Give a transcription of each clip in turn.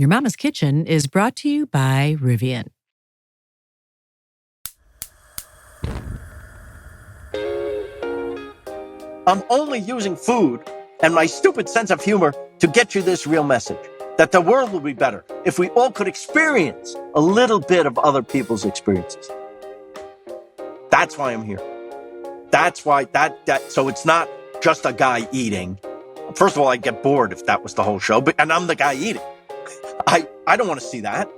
Your Mama's Kitchen is brought to you by Rivian. I'm only using food and my stupid sense of humor to get you this real message, that the world would be better if we all could experience a little bit of other people's experiences. That's why I'm here. That's why so it's not just a guy eating. First of all, I'd get bored if that was the whole show, and I'm the guy eating. I don't want to see that.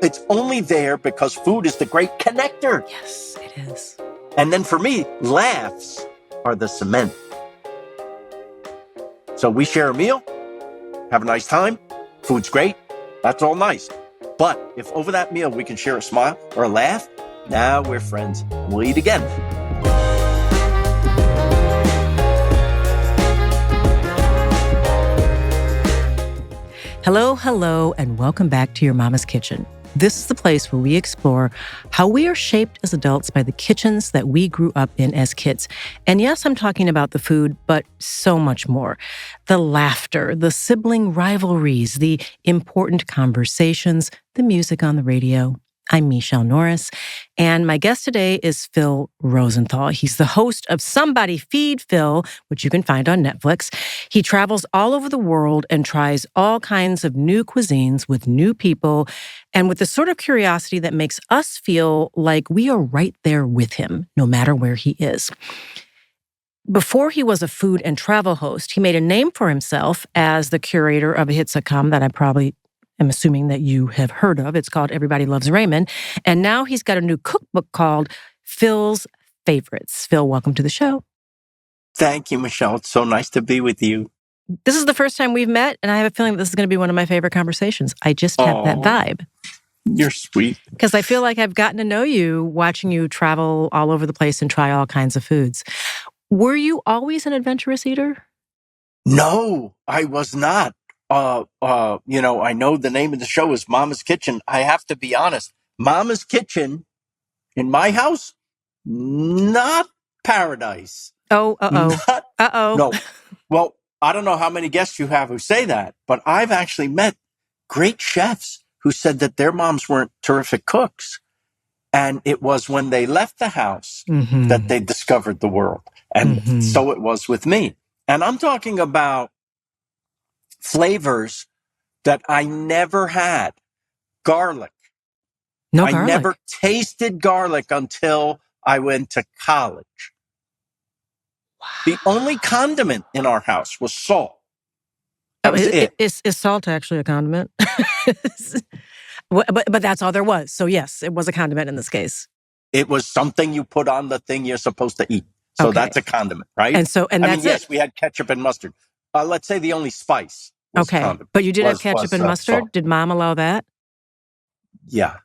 It's only there because food is the great connector. Yes, it is. And then for me, laughs are the cement. So we share a meal, have a nice time, food's great, that's all nice. But if over that meal we can share a smile or a laugh, now we're friends. We'll eat again. Hello, and welcome back to Your Mama's Kitchen. This is the place where we explore how we are shaped as adults by the kitchens that we grew up in as kids. And yes, I'm talking about the food, but so much more. The laughter, the sibling rivalries, the important conversations, the music on the radio. I'm Michele Norris, and my guest today is Phil Rosenthal. He's the host of Somebody Feed Phil, which you can find on Netflix. He travels all over the world and tries all kinds of new cuisines with new people and with the sort of curiosity that makes us feel like we are right there with him, no matter where he is. Before he was a food and travel host, he made a name for himself as the curator of a hit sitcom that I'm assuming that you have heard of. It's called Everybody Loves Raymond. And now he's got a new cookbook called Phil's Favorites. Phil, welcome to the show. Thank you, Michelle. It's so nice to be with you. This is the first time we've met, and I have a feeling that this is going to be one of my favorite conversations. I just have that vibe. You're sweet. Because I feel like I've gotten to know you watching you travel all over the place and try all kinds of foods. Were you always an adventurous eater? No, I was not. I know the name of the show is Mama's Kitchen. I have to be honest. Mama's Kitchen in my house, not paradise. No. Well, I don't know how many guests you have who say that, but I've actually met great chefs who said that their moms weren't terrific cooks. And it was when they left the house that they discovered the world. And so it was with me. And I'm talking about flavors that I never had. Garlic. No I garlic. never tasted garlic until I went to college. Wow. The only condiment in our house was salt. That was it. Is salt actually a condiment? But that's all there was. So yes, it was a condiment in this case. It was something you put on the thing you're supposed to eat. So that's a condiment, right? Yes, we had ketchup and mustard. Let's say the only spice was condiment. But you did have ketchup and mustard? Salt. Did Mom allow that? Yeah.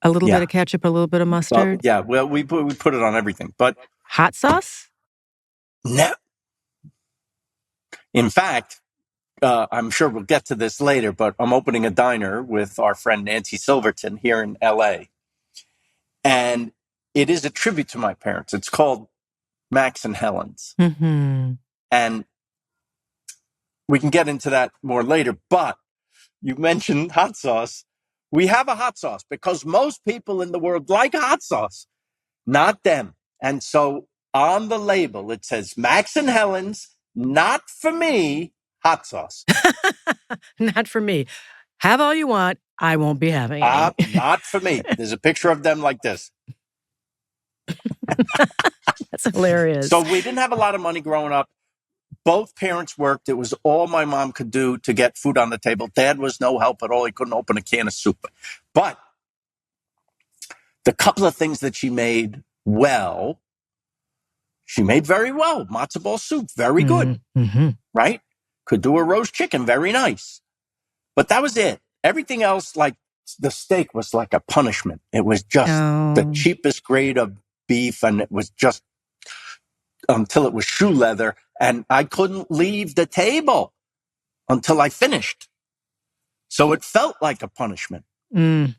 A little bit of ketchup, a little bit of mustard? Well, we put it on everything. But hot sauce? No. In fact, I'm sure we'll get to this later, but I'm opening a diner with our friend Nancy Silverton here in L.A. And it is a tribute to my parents. It's called Max and Helen's. And we can get into that more later. But you mentioned hot sauce. We have a hot sauce because most people in the world like hot sauce, not them. And so on the label, it says Max and Helen's, not for me, hot sauce. Not for me. Have all you want. I won't be having any. Not for me. There's a picture of them like this. That's hilarious. So we didn't have a lot of money growing up. Both parents worked. It was all my mom could do to get food on the table. Dad was no help at all. He couldn't open a can of soup. But the couple of things that she made well, she made very well. Matzo ball soup, very good. Right? Could do a roast chicken, very nice. But that was it. Everything else, like the steak, was like a punishment. It was just the cheapest grade of beef, and it was just until it was shoe leather, and I couldn't leave the table until I finished. So it felt like a punishment. And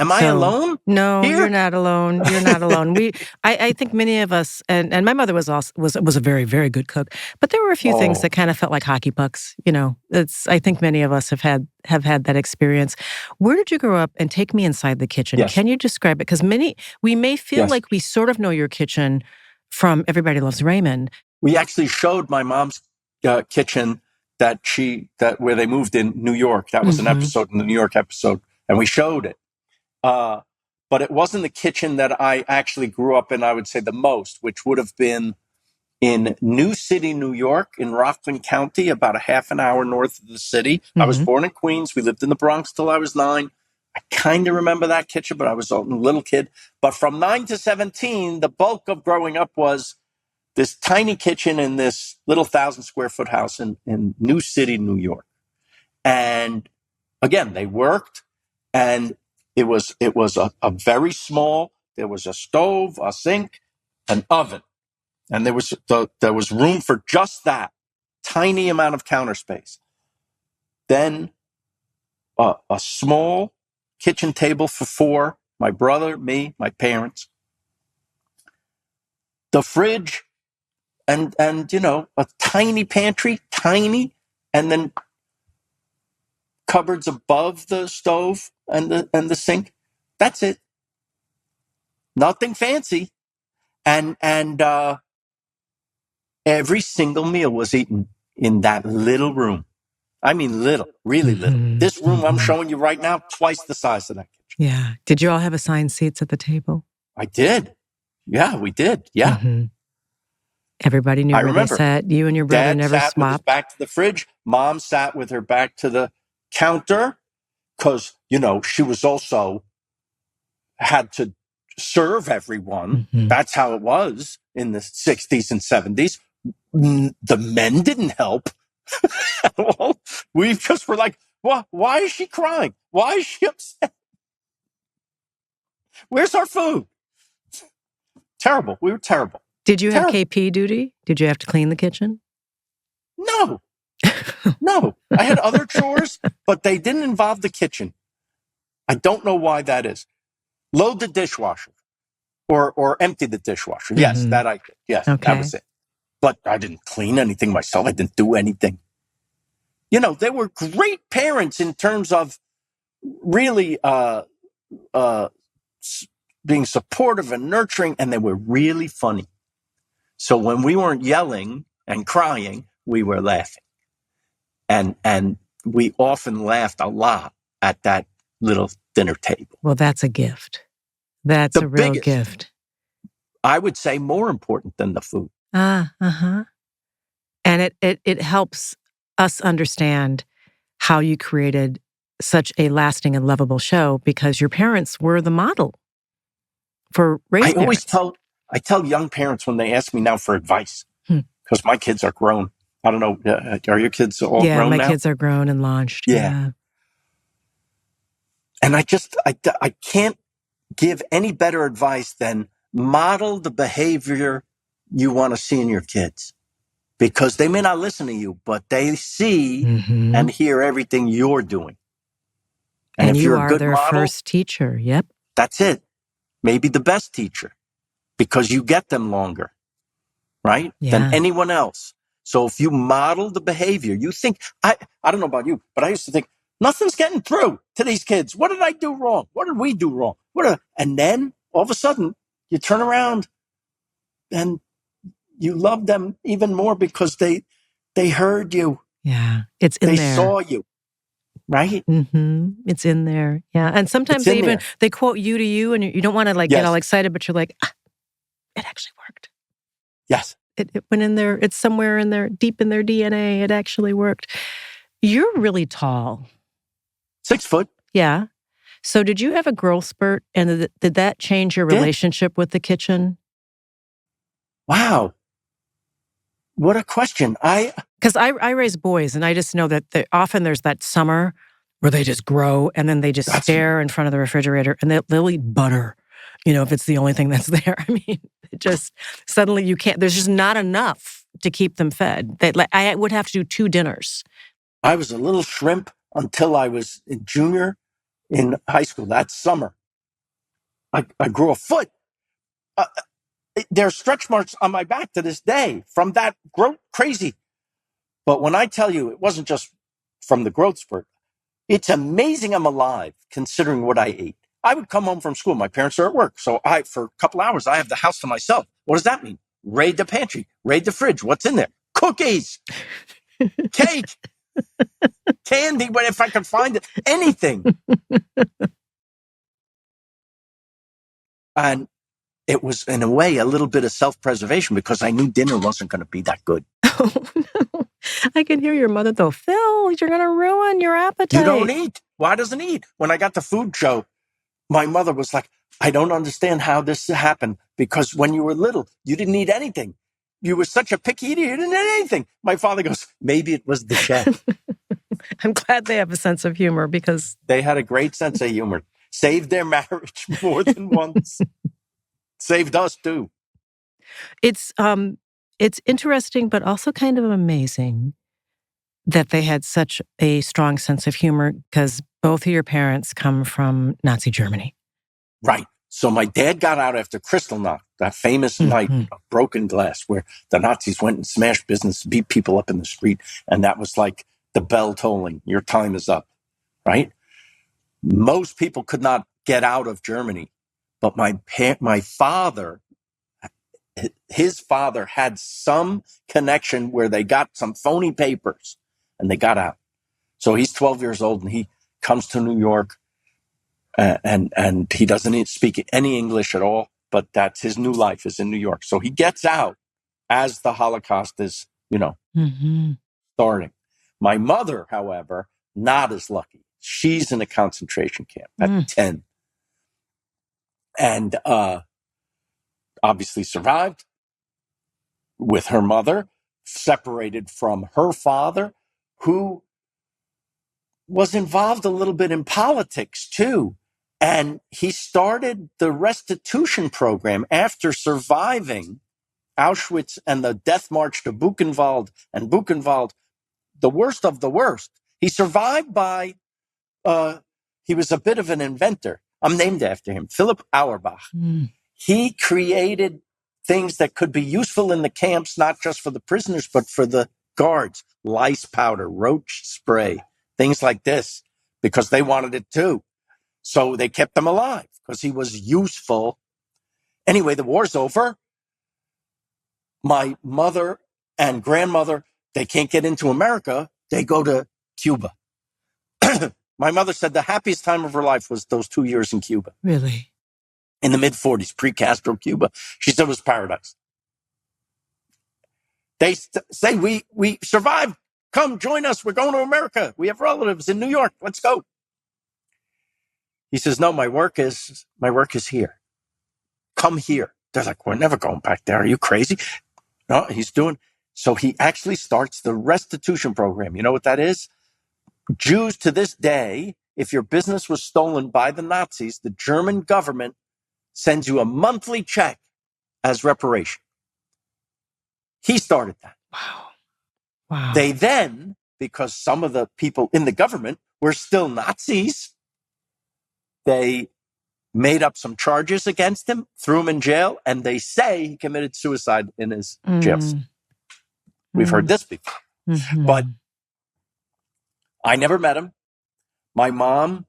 Am I alone No, you're here? not alone. You're not alone. I think many of us, and my mother was also was a very, very good cook, but there were a few things Oh, that kind of felt like hockey pucks. I think many of us have had that experience. Where did you grow up? And take me inside the kitchen. yes, Can you describe it? Because we may feel yes. like we sort of know your kitchen from Everybody Loves Raymond. We actually showed my mom's kitchen where they moved in New York. That was an episode in the New York episode, and we showed it. But it wasn't the kitchen that I actually grew up in, I would say the most, which would have been in New City, New York, in Rockland County, about a half an hour north of the city. I was born in Queens. We lived in the Bronx till I was 9. I kind of remember that kitchen, but I was a little kid. But from 9 to 17, the bulk of growing up was this tiny kitchen in this little 1,000-square-foot house in New City, New York. And again, they worked, and it was a very small. There was a stove, a sink, an oven, and there was room for just that tiny amount of counter space. Then a small kitchen table for 4, my brother, me, my parents, the fridge, and a tiny pantry, tiny, and then cupboards above the stove and the sink. That's it. Nothing fancy. And every single meal was eaten in that little room. I mean, little, really little. This room I'm showing you right now, twice the size of that kitchen. Yeah. Did you all have assigned seats at the table? I did. Yeah, we did. Yeah. Everybody knew I where they remember. sat. You and your brother Dad never sat with his swapped. back to the fridge. Mom sat with her back to the counter because, she was also had to serve everyone. That's how it was in the 60s and 70s. The men didn't help at all. We just were like, why is she crying? Why is she upset? Where's our food? Terrible. We were terrible. Did you have Terrible. KP duty? Did you have to clean the kitchen? No. No. I had other chores, but they didn't involve the kitchen. I don't know why that is. Load the dishwasher or empty the dishwasher. Yes, that I did. Yes, that was it. But I didn't clean anything myself. I didn't do anything. They were great parents in terms of really being supportive and nurturing, and they were really funny. So when we weren't yelling and crying, we were laughing. And we often laughed a lot at that little dinner table. Well, that's a gift. That's The a real biggest, gift. I would say, more important than the food. And it helps us understand how you created such a lasting and lovable show because your parents were the model for raising parents. I tell young parents when they ask me now for advice, because my kids are grown. I don't know. Are your kids all grown now? Yeah, my kids are grown and launched. Yeah. And I can't give any better advice than model the behavior you want to see in your kids. Because they may not listen to you, but they see and hear everything you're doing. And if you you're are a good their model, first teacher. Yep. that's it. Maybe the best teacher because you get them longer, right? Yeah. Than anyone else. So if you model the behavior, you think, I don't know about you, but I used to think, nothing's getting through to these kids. What did I do wrong? What did we do wrong? And then all of a sudden you turn around and you love them even more because they heard you. Yeah. It's in there. there. They saw you. Right? It's in there. Yeah. And sometimes they quote you to you and you don't want to get all excited, but you're like, it actually worked. Yes. It went in there. It's somewhere in there, deep in their DNA. It actually worked. You're really tall. 6 foot. Yeah. So did you have a growth spurt? And did that change your relationship with the kitchen? Wow. What a question. Because I raise boys, and I just know that often there's that summer where they just grow, and then they just stare in front of the refrigerator, and they'll eat butter, if it's the only thing that's there. I mean, it just, suddenly you can't, there's just not enough to keep them fed. I would have to do 2 dinners. I was a little shrimp until I was a junior in high school that summer. I grew a foot. Uh, there's stretch marks on my back to this day from that growth, crazy. But when I tell you it wasn't just from the growth spurt, it's amazing I'm alive considering what I ate. I would come home from school. My parents are at work. So for a couple hours, I have the house to myself. What does that mean? Raid the pantry, raid the fridge. What's in there? Cookies, cake, candy, but if I could find it, anything. And it was, in a way, a little bit of self-preservation because I knew dinner wasn't going to be that good. Oh, no. I can hear your mother, though. Phil, you're going to ruin your appetite. You don't eat. Why doesn't he eat? When I got the food show, my mother was like, I don't understand how this happened because when you were little, you didn't eat anything. You were such a picky eater, you didn't eat anything. My father goes, maybe it was the chef. I'm glad they have a sense of humor because they had a great sense of humor. Saved their marriage more than once. Saved us too. It's interesting, but also kind of amazing that they had such a strong sense of humor because both of your parents come from Nazi Germany. Right. So my dad got out after Kristallnacht, that famous night of broken glass where the Nazis went and smashed business, beat people up in the street. And that was like the bell tolling. Your time is up, right? Most people could not get out of Germany. But my father, his father had some connection where they got some phony papers and they got out. So he's 12 years old and he comes to New York. And he doesn't speak any English at all, but that's his new life is in New York. So he gets out as the Holocaust is, starting. My mother, however, not as lucky. She's in a concentration camp at 10 and obviously survived with her mother, separated from her father, who was involved a little bit in politics too. And he started the restitution program after surviving Auschwitz and the death march to Buchenwald. And Buchenwald, the worst of the worst. He survived by, he was a bit of an inventor. I'm named after him, Philip Auerbach. He created things that could be useful in the camps, not just for the prisoners, but for the guards. Lice powder, roach spray, things like this, because they wanted it too. So they kept him alive because he was useful. Anyway, the war's over. My mother and grandmother, they can't get into America. They go to Cuba. My mother said the happiest time of her life was those 2 years in Cuba. Really? In the mid-40s, pre-Castro Cuba. She said it was paradise. They say, we survived. Come join us. We're going to America. We have relatives in New York. Let's go. He says, no, my work is here. Come here. They're like, we're never going back there. Are you crazy? No, he's doing. So he actually starts the restitution program. You know what that is? Jews to this day, if your business was stolen by the Nazis, the German government sends you a monthly check as reparation. He started that. Wow. They then, because some of the people in the government were still Nazis, they made up some charges against him, threw him in jail, and they say he committed suicide in his jail cell. We've heard this before. But I never met him. My mom,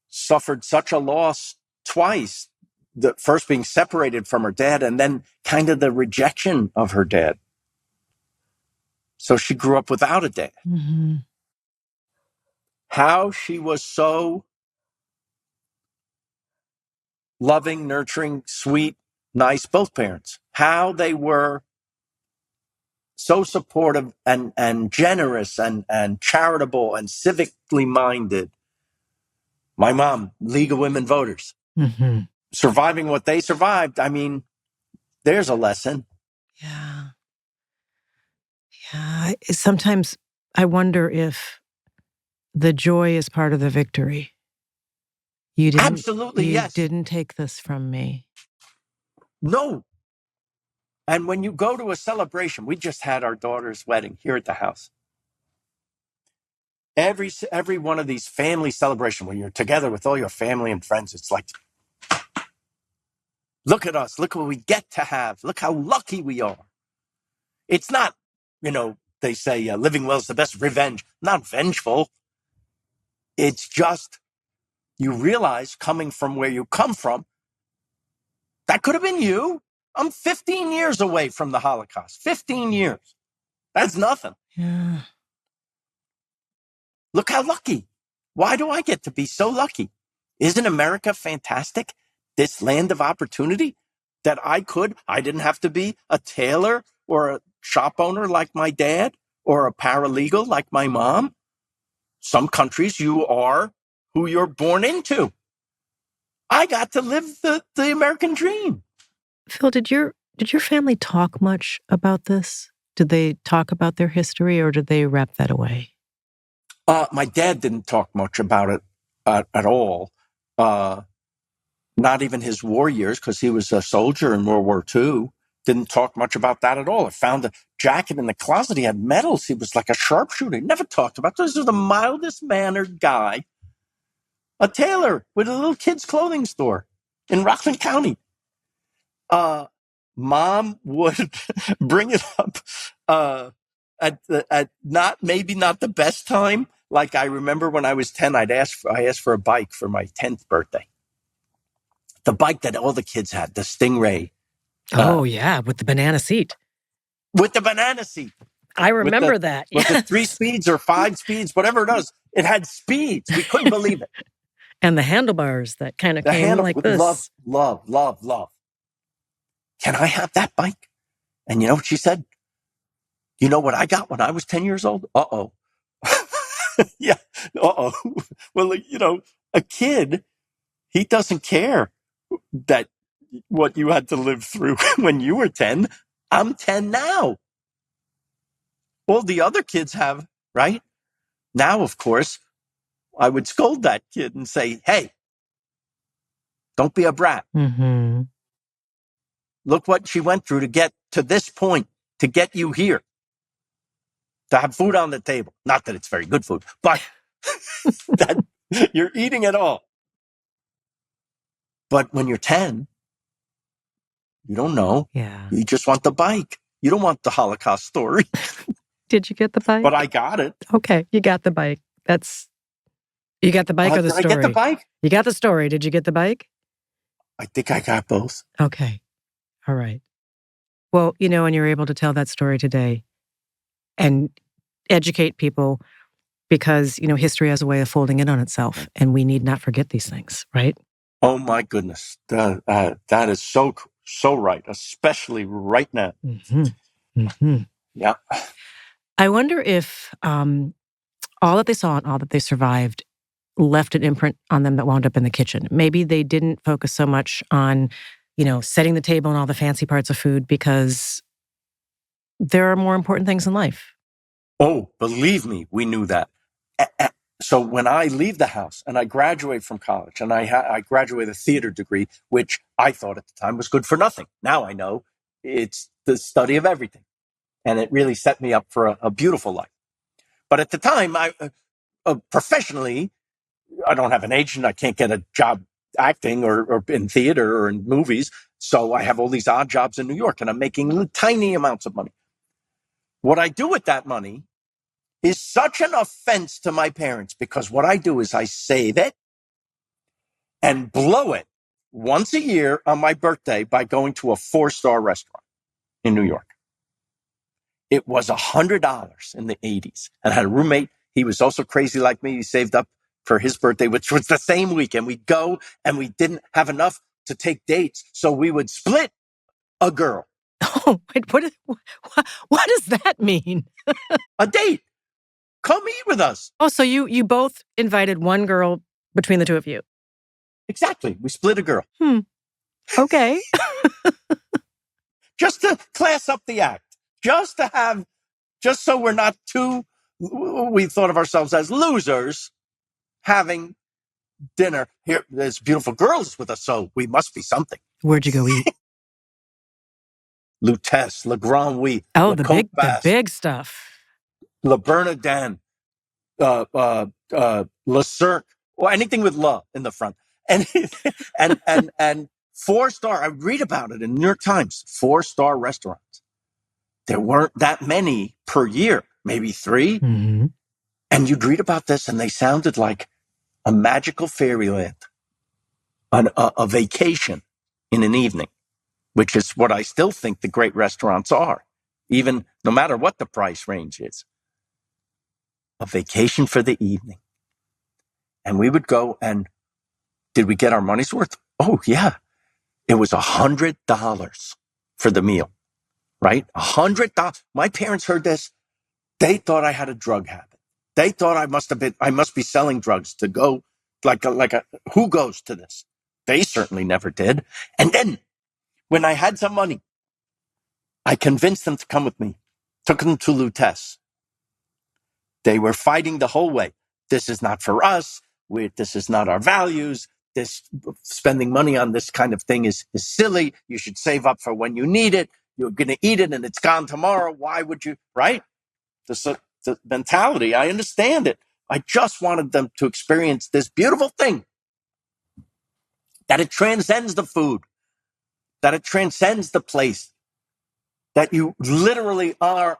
suffered such a loss twice. The first being separated from her dad and then kind of the rejection of her dad. So she grew up without a dad. How she was so loving, nurturing, sweet, nice, both parents. How they were so supportive and generous and charitable and civically minded. My mom, League of Women Voters, surviving what they survived. I mean, there's a lesson. Yeah. Sometimes I wonder if the joy is part of the victory. Absolutely, yes. You didn't take this from me. No. And when you go to a celebration, we just had our daughter's wedding here at the house. every one of these family celebrations when you're together with all your family and friends, it's like, look at us, look what we get to have, look how lucky we are. It's not, they say living well is the best revenge. Not vengeful. It's just you realize coming from where you come from, that could have been you. I'm 15 years away from the Holocaust. 15 years. That's nothing. Yeah. Look how lucky. Why do I get to be so lucky? Isn't America fantastic? This land of opportunity that I didn't have to be a tailor or a shop owner like my dad or a paralegal like my mom. Some countries you are who you're born into. I got to live the American dream. Phil, did your family talk much about this? Did they talk about their history, or did they wrap that away? My dad didn't talk much about it at all. Not even his war years, because he was a soldier in World War II. Didn't talk much about that at all. I found a jacket in the closet. He had medals. He was like a sharpshooter. He never talked about this. He was the mildest mannered guy. A tailor with a little kid's clothing store in Rockland County. Mom would bring it up at maybe not the best time. Like I remember when I was 10, I asked for a bike for my 10th birthday. The bike that all the kids had, the Stingray. Oh, yeah, with the banana seat. With the banana seat. I remember that. With the 3 speeds or 5 speeds, whatever it was. It had speeds. We couldn't believe it. And the handlebars that kind of came like this. Love. Can I have that bike? And you know what she said? You know what I got when I was 10 years old? Uh-oh. Yeah. Uh-oh. Well, a kid, he doesn't care that what you had to live through when you were 10. I'm 10 now. All the other kids have, right? Now, of course, I would scold that kid and say, hey, don't be a brat. Mm-hmm. Look what she went through to get to this point, to get you here, to have food on the table. Not that it's very good food, but that you're eating it all. But when you're 10, you don't know. Yeah. You just want the bike. You don't want the Holocaust story. Did you get the bike? But I got it. Okay, you got the bike. You got the bike or the story? Did I get the bike? You got the story. Did you get the bike? I think I got both. Okay. All right. Well, and you're able to tell that story today and educate people because, history has a way of folding in on itself, and we need not forget these things, right? Oh, my goodness. That is so right, especially right now. Mm-hmm. Mm-hmm. Yeah. I wonder if all that they saw and all that they survived left an imprint on them that wound up in the kitchen. Maybe they didn't focus so much on, setting the table and all the fancy parts of food because there are more important things in life. Oh, believe me, we knew that. So when I leave the house and I graduate from college and I graduate a theater degree, which I thought at the time was good for nothing. Now I know it's the study of everything. And it really set me up for a beautiful life. But at the time, professionally, I don't have an agent. I can't get a job acting or in theater or in movies. So I have all these odd jobs in New York and I'm making tiny amounts of money. What I do with that money is such an offense to my parents because what I do is I save it and blow it once a year on my birthday by going to a 4-star restaurant in New York. It was $100 in the 80s. And I had a roommate. He was also crazy like me. He saved up for his birthday, which was the same weekend. We'd go and we didn't have enough to take dates. So we would split a girl. Oh, wait, what does that mean? A date. Come eat with us. Oh, so you both invited one girl between the two of you? Exactly. We split a girl. Okay. Just to class up the act. Just so we're not we thought of ourselves as losers having dinner. Here, there's beautiful girls with us, so we must be something. Where'd you go eat? Lutece, Le Grand Oui. Oh, the big stuff. Le Bernardin. Le Cirque, or anything with "la" in the front, and and 4-star. I read about it in New York Times. 4-star restaurants. There weren't that many per year, maybe 3. Mm-hmm. And you'd read about this, and they sounded like a magical fairyland, a vacation in an evening, which is what I still think the great restaurants are, even no matter what the price range is. A vacation for the evening. And we would go, and did we get our money's worth? Oh, yeah. It was $100 for the meal, right? $100. My parents heard this. They thought I had a drug habit. They thought I must be selling drugs to go who goes to this? They certainly never did. And then when I had some money, I convinced them to come with me, took them to Lutece. They were fighting the whole way. This is not for us. This is not our values. This spending money on this kind of thing is silly. You should save up for when you need it. You're going to eat it and it's gone tomorrow. Why would you? Right? The mentality. I understand it. I just wanted them to experience this beautiful thing, that it transcends the food, that it transcends the place, that you literally are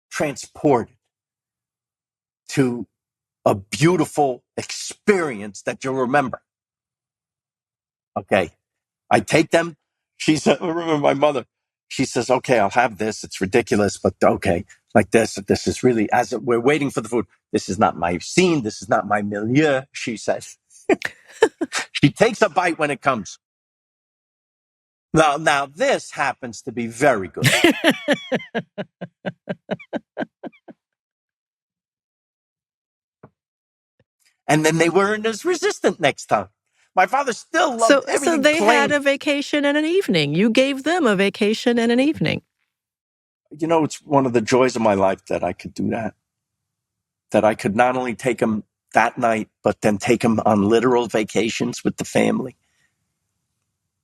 transported to a beautiful experience that you'll remember. Okay. I take them. She said, I remember my mother. She says, okay, I'll have this. It's ridiculous, but okay. Like this is really, we're waiting for the food. This is not my scene. This is not my milieu, she says. She takes a bite when it comes. Now this happens to be very good. And then they weren't as resistant next time. My father still loved everything So they plain. had a vacation and an evening. You gave them a vacation and an evening. You know, it's one of the joys of my life that I could do that. That I could not only take them that night, but then take them on literal vacations with the family,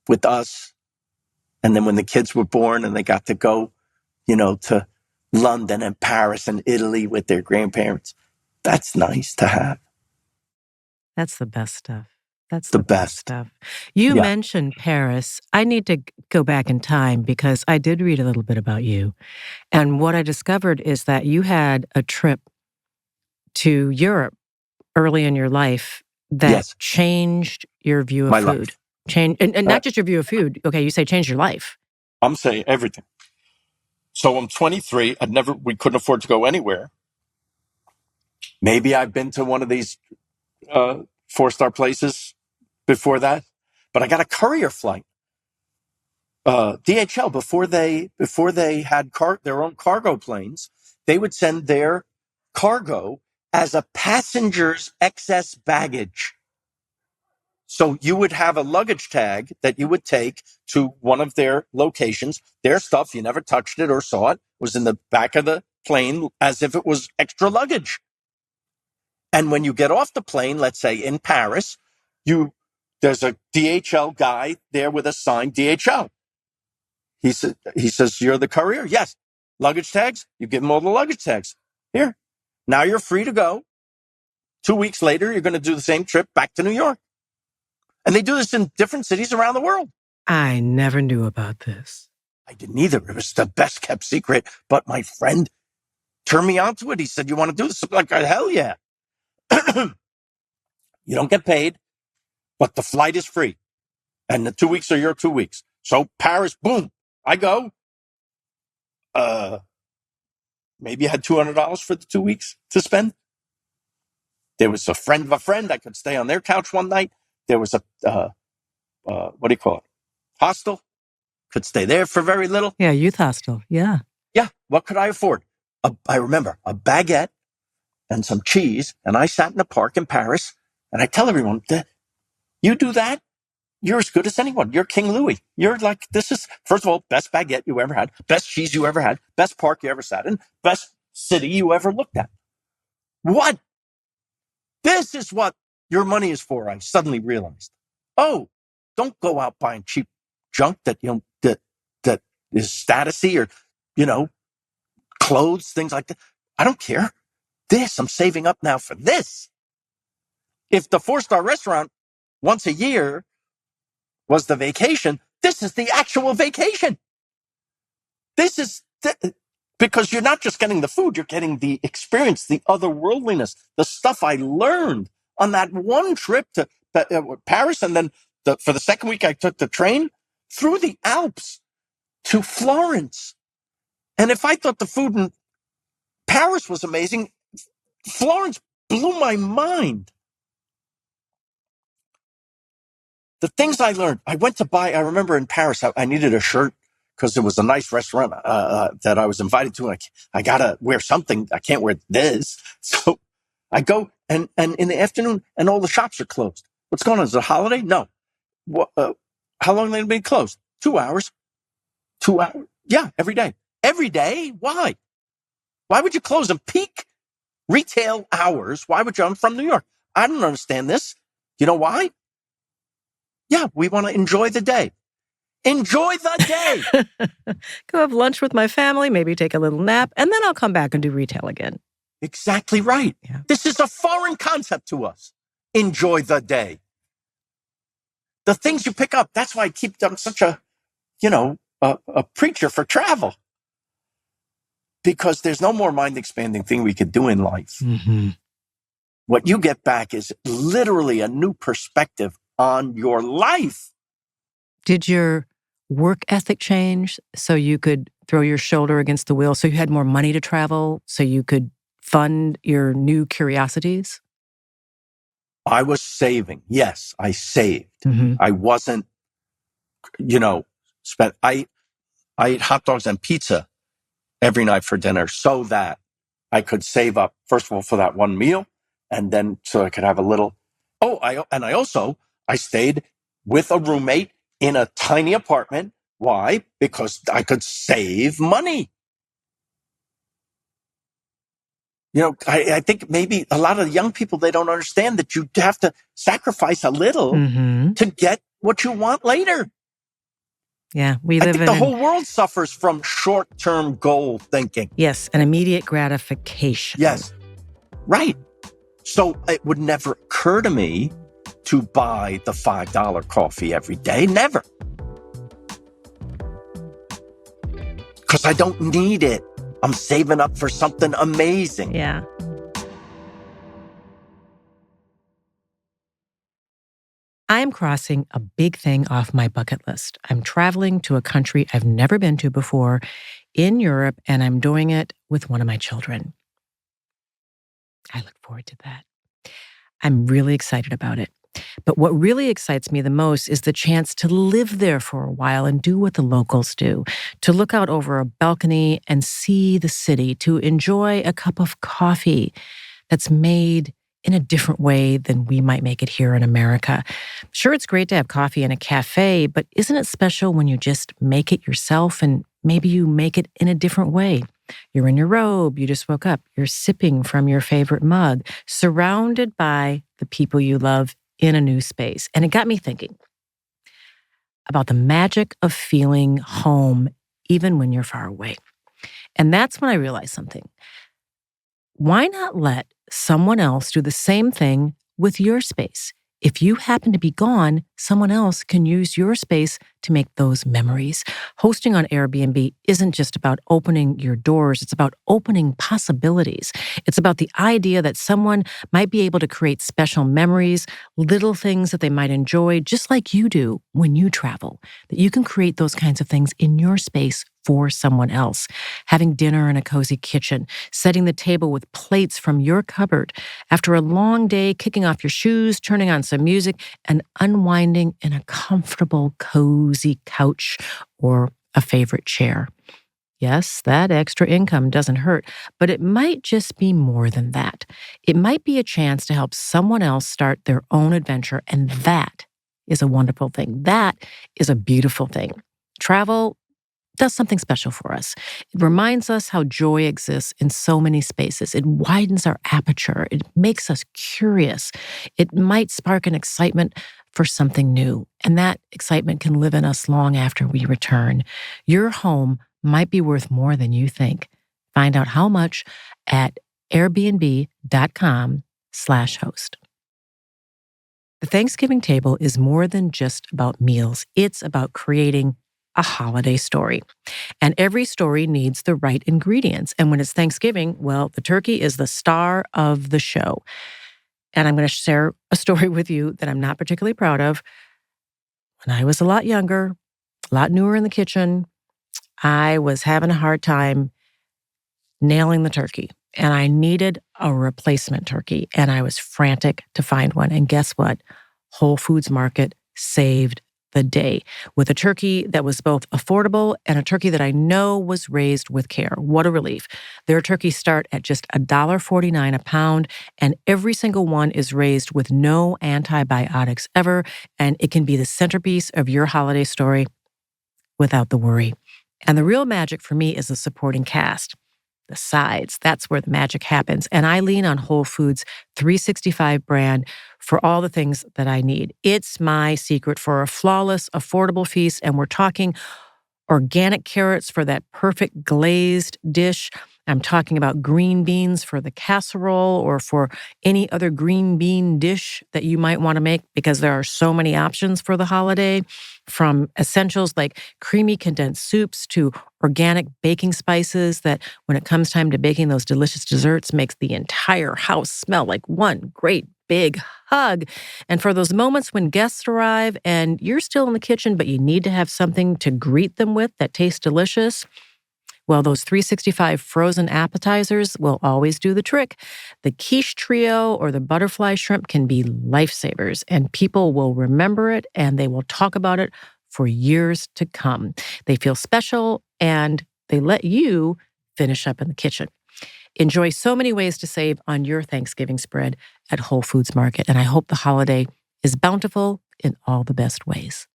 with us. And then when the kids were born and they got to go, to London and Paris and Italy with their grandparents, that's nice to have. That's the best stuff. That's The the best best. stuff. You Yeah. mentioned Paris. I need to go back in time because I did read a little bit about you. And what I discovered is that you had a trip to Europe early in your life that Yes. changed your view of My food. life. And not just your view of food. Okay, you say changed your life. I'm saying everything. So I'm 23. We couldn't afford to go anywhere. Maybe I've been to one of these 4-star places before that, but I got a courier flight. DHL, before they had their own cargo planes, they would send their cargo as a passenger's excess baggage. So you would have a luggage tag that you would take to one of their locations. Their stuff, you never touched it or saw it, was in the back of the plane as if it was extra luggage. And when you get off the plane, let's say in Paris, there's a DHL guy there with a sign DHL. He says, you're the courier? Yes. Luggage tags? You give him all the luggage tags. Here. Now you're free to go. 2 weeks later, you're going to do the same trip back to New York. And they do this in different cities around the world. I never knew about this. I didn't either. It was the best kept secret. But my friend turned me on to it. He said, you want to do this? I'm like, hell yeah. You don't get paid, but the flight is free. And the 2 weeks are your 2 weeks. So Paris, boom, I go. Maybe I had $200 for the 2 weeks to spend. There was a friend of a friend. I could stay on their couch one night. There was a, what do you call it? Hostel. Could stay there for very little. Yeah, youth hostel. Yeah. Yeah. What could I afford? I remember a baguette and some cheese. And I sat in a park in Paris. And I tell everyone that you do that, you're as good as anyone. You're King Louis. You're like, this is, first of all, best baguette you ever had, best cheese you ever had, best park you ever sat in, best city you ever looked at. What? This is what your money is for, I suddenly realized. Oh, don't go out buying cheap junk that is statusy or, clothes, things like that. I don't care. this. I'm saving up now for this. If the 4-star restaurant once a year was the vacation, this is the actual vacation. Because you're not just getting the food, you're getting the experience, the otherworldliness, the stuff I learned on that one trip to Paris. And then for the second week, I took the train through the Alps to Florence. And if I thought the food in Paris was amazing, Florence blew my mind. The things I learned, I remember in Paris, I needed a shirt because it was a nice restaurant that I was invited to. And I got to wear something. I can't wear this. So I go and in the afternoon and all the shops are closed. What's going on? Is it a holiday? No. How long have they been closed? 2 hours. 2 hours. Yeah, every day. Every day? Why? Why would you close in peak retail hours? Why would you? I'm from New York. I don't understand this. You know why? Yeah, we want to enjoy the day. Enjoy the day. Go have lunch with my family, maybe take a little nap, and then I'll come back and do retail again. Exactly right. Yeah. This is a foreign concept to us. Enjoy the day. The things you pick up, that's why I'm such a preacher for travel. Because there's no more mind-expanding thing we could do in life. Mm-hmm. What you get back is literally a new perspective on your life. Did your work ethic change so you could throw your shoulder against the wheel, so you had more money to travel, so you could fund your new curiosities? I was saving. Yes, I saved. Mm-hmm. I wasn't, I ate hot dogs and pizza every night for dinner so that I could save up, first of all, for that one meal, and then so I could have a little. I stayed with a roommate in a tiny apartment. Why? Because I could save money. I think maybe a lot of young people, they don't understand that you have to sacrifice a little to get what you want later. Yeah, I think the whole world suffers from short-term goal thinking. Yes, an immediate gratification. Yes, right. So it would never occur to me to buy the $5 coffee every day. Never. Because I don't need it. I'm saving up for something amazing. Yeah. I'm crossing a big thing off my bucket list. I'm traveling to a country I've never been to before in Europe, and I'm doing it with one of my children. I look forward to that. I'm really excited about it. But what really excites me the most is the chance to live there for a while and do what the locals do, to look out over a balcony and see the city, to enjoy a cup of coffee that's made in a different way than we might make it here in America. Sure, it's great to have coffee in a cafe, but isn't it special when you just make it yourself and maybe you make it in a different way? You're in your robe, you just woke up, you're sipping from your favorite mug, surrounded by the people you love in a new space. And it got me thinking about the magic of feeling home even when you're far away. And that's when I realized something. Why not let someone else do the same thing with your space? If you happen to be gone, someone else can use your space to make those memories. Hosting on Airbnb isn't just about opening your doors. It's about opening possibilities. It's about the idea that someone might be able to create special memories, little things that they might enjoy, just like you do when you travel, that you can create those kinds of things in your space for someone else. Having dinner in a cozy kitchen, setting the table with plates from your cupboard, after a long day, kicking off your shoes, turning on some music, and unwinding in a comfortable, cozy couch or a favorite chair. Yes, that extra income doesn't hurt, but it might just be more than that. It might be a chance to help someone else start their own adventure, and that is a wonderful thing. That is a beautiful thing. Travel does something special for us. It reminds us how joy exists in so many spaces. It widens our aperture. It makes us curious. It might spark an excitement for something new, and that excitement can live in us long after we return. Your home might be worth more than you think. Find out how much at airbnb.com/host. The Thanksgiving table is more than just about meals. It's about creating a holiday story. And every story needs the right ingredients. And when it's Thanksgiving, well, the turkey is the star of the show. And I'm going to share a story with you that I'm not particularly proud of. When I was a lot younger, a lot newer in the kitchen, I was having a hard time nailing the turkey. And I needed a replacement turkey. And I was frantic to find one. And guess what? Whole Foods Market saved the day with a turkey that was both affordable and a turkey that I know was raised with care. What a relief. Their turkeys start at just $1.49 a pound, and every single one is raised with no antibiotics ever, and it can be the centerpiece of your holiday story without the worry. And the real magic for me is the supporting cast. The sides, that's where the magic happens. And I lean on Whole Foods 365 brand for all the things that I need. It's my secret for a flawless, affordable feast. And we're talking organic carrots for that perfect glazed dish. I'm talking about green beans for the casserole or for any other green bean dish that you might want to make, because there are so many options for the holiday, from essentials like creamy condensed soups to organic baking spices that when it comes time to baking those delicious desserts makes the entire house smell like one great big hug. And for those moments when guests arrive and you're still in the kitchen, but you need to have something to greet them with that tastes delicious, well, those 365 frozen appetizers will always do the trick. The quiche trio or the butterfly shrimp can be lifesavers, and people will remember it and they will talk about it for years to come. They feel special and they let you finish up in the kitchen. Enjoy so many ways to save on your Thanksgiving spread at Whole Foods Market, and I hope the holiday is bountiful in all the best ways.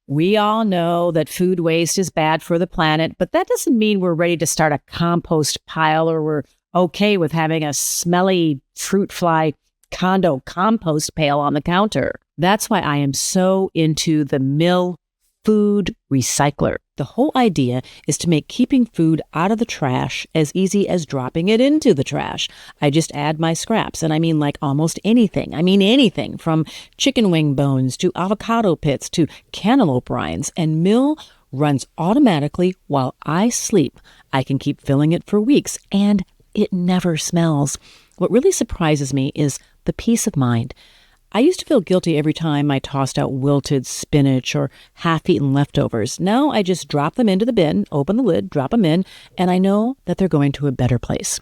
We all know that food waste is bad for the planet, but that doesn't mean we're ready to start a compost pile or we're okay with having a smelly fruit fly condo compost pail on the counter. That's why I am so into the Mill Food Recycler. The whole idea is to make keeping food out of the trash as easy as dropping it into the trash. I just add my scraps, and I mean like almost anything. I mean anything from chicken wing bones to avocado pits to cantaloupe rinds, and Mill runs automatically while I sleep. I can keep filling it for weeks, and it never smells. What really surprises me is the peace of mind. I used to feel guilty every time I tossed out wilted spinach or half-eaten leftovers. Now I just drop them into the bin, open the lid, drop them in, and I know that they're going to a better place.